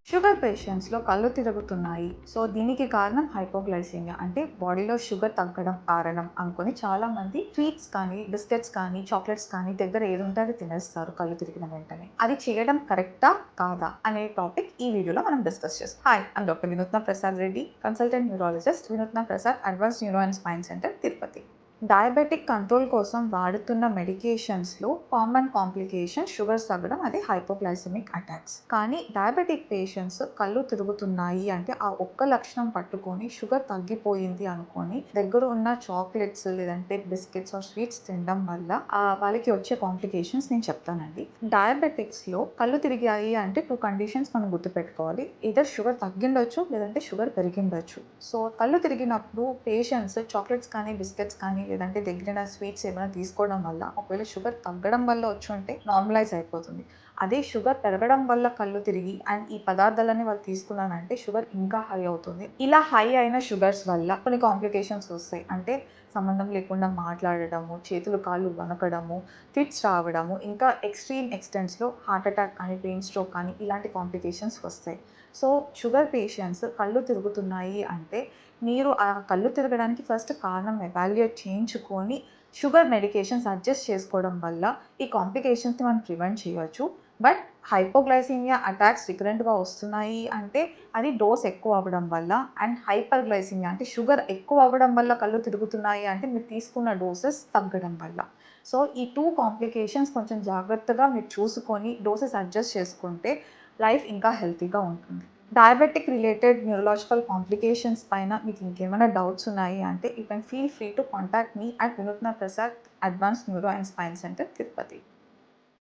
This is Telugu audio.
షుగర్ పేషెంట్స్‌లో కళ్ళు తిరుగుతున్నాయి. సో, దీనికి కారణం హైపోగ్లైసెమియా అంటే బాడీలో షుగర్ తగ్గడం కారణం అనుకోని చాలామంది స్వీట్స్ కానీ, బిస్కెట్స్ కానీ, చాక్లెట్స్ కానీ దగ్గర ఏదుంటే అది తినేస్తారు కళ్ళు తిరిగిన వెంటనే. అది చేయడం కరెక్టా? కాదా? అనే టాపిక్ ఈ వీడియోలో మనం డిస్కస్ చేస్తాం. హాయ్! ఐమ్ డాక్టర్ వినూత్న ప్రసాద్ రెడ్డి, కన్సల్టెంట్ న్యూరాలజిస్ట్, వినూత్న Prasad advanced neuro and spine centre, Tirupati. Diabetic control కోసం వాడుతున్న మెడికేషన్స్‌లో కామన్ కాంప్లికేషన్ షుగర్స్ తగ్గడం, అది హైపోగ్లైసెమిక్ అటాక్స్. కానీ డయాబెటిక్ పేషెంట్స్ కళ్ళు తిరుగుతున్నాయి అంటే ఆ ఒక్క లక్షణం పట్టుకొని షుగర్ తగ్గిపోయింది అనుకోని దగ్గర ఉన్న చాక్లెట్స్ లేదంటే బిస్కెట్స్ ఆర్ స్వీట్స్ తినడం వల్ల వాళ్ళకి వచ్చే కాంప్లికేషన్స్ నేను చెప్తానండి. డయాబెటిక్స్‌లో కళ్ళు తిరిగాయి అంటే 2 కండిషన్స్ మనం గుర్తుపెట్టుకోవాలి. ఎయిదర్ షుగర్ తగ్గిండొచ్చు లేదంటే షుగర్ పెరిగిండొచ్చు. సో, కళ్ళు తిరిగినప్పుడు పేషెంట్స్ చాక్లెట్స్ కానీ, బిస్కెట్స్ కానీ లేదంటే దగ్గర స్వీట్స్ ఏమైనా తీసుకోవడం వల్ల ఒకవేళ షుగర్ తగ్గడం వల్ల వచ్చుంటే నార్మలైజ్ అయిపోతుంది. అదే షుగర్ పెరగడం వల్ల కళ్ళు తిరిగి అండ్ ఈ పదార్థాలన్నీ వాళ్ళు తీసుకున్నారంటే షుగర్ ఇంకా హై అవుతుంది. ఇలా హై అయిన షుగర్స్ వల్ల కొన్ని కాంప్లికేషన్స్ వస్తాయి. అంటే సంబంధం లేకుండా మాట్లాడడము, చేతులు కాళ్ళు వణకడము, ఫిట్స్ రావడము, ఇంకా ఎక్స్‌ట్రీమ్ ఎక్స్‌టెంట్స్‌లో హార్ట్ అటాక్ కానీ, బ్రెయిన్ స్ట్రోక్ కానీ ఇలాంటి కాంప్లికేషన్స్ వస్తాయి. సో, షుగర్ పేషెంట్స్ కళ్ళు తిరుగుతున్నాయి అంటే మీరు ఆ కళ్ళు తిరగడానికి ఫస్ట్ కారణం ఎవాల్యుయేట్ చేయించుకొని షుగర్ మెడికేషన్స్ అడ్జస్ట్ చేసుకోవడం వల్ల ఈ కాంప్లికేషన్స్‌ని మనం ప్రివెంట్ చేయొచ్చు. బట్ హైపోగ్లైసెమియా అటాక్స్ రికరెంట్‌గా వస్తున్నాయి అంటే అది డోస్ ఎక్కువ అవ్వడం వల్ల, అండ్ హైపర్‌గ్లైసెమియా అంటే షుగర్ ఎక్కువ అవ్వడం వల్ల కళ్ళు తిరుగుతున్నాయి అంటే మీరు తీసుకున్న డోసెస్ తగ్గడం వల్ల. సో, ఈ 2 కాంప్లికేషన్స్ కొంచెం జాగ్రత్తగా మీరు చూసుకొని డోసెస్ అడ్జస్ట్ చేసుకుంటే లైఫ్ ఇంకా హెల్తీగా ఉంటుంది. డయాబెటిక్ రిలేటెడ్ న్యూరలాజికల్ కాంప్లికేషన్స్ పైన మీకు ఇంకేమైనా డౌట్స్ ఉన్నాయి అంటే you can feel free to contact me at Vinutna Prasad advanced neuro and spine centre, Tirupati.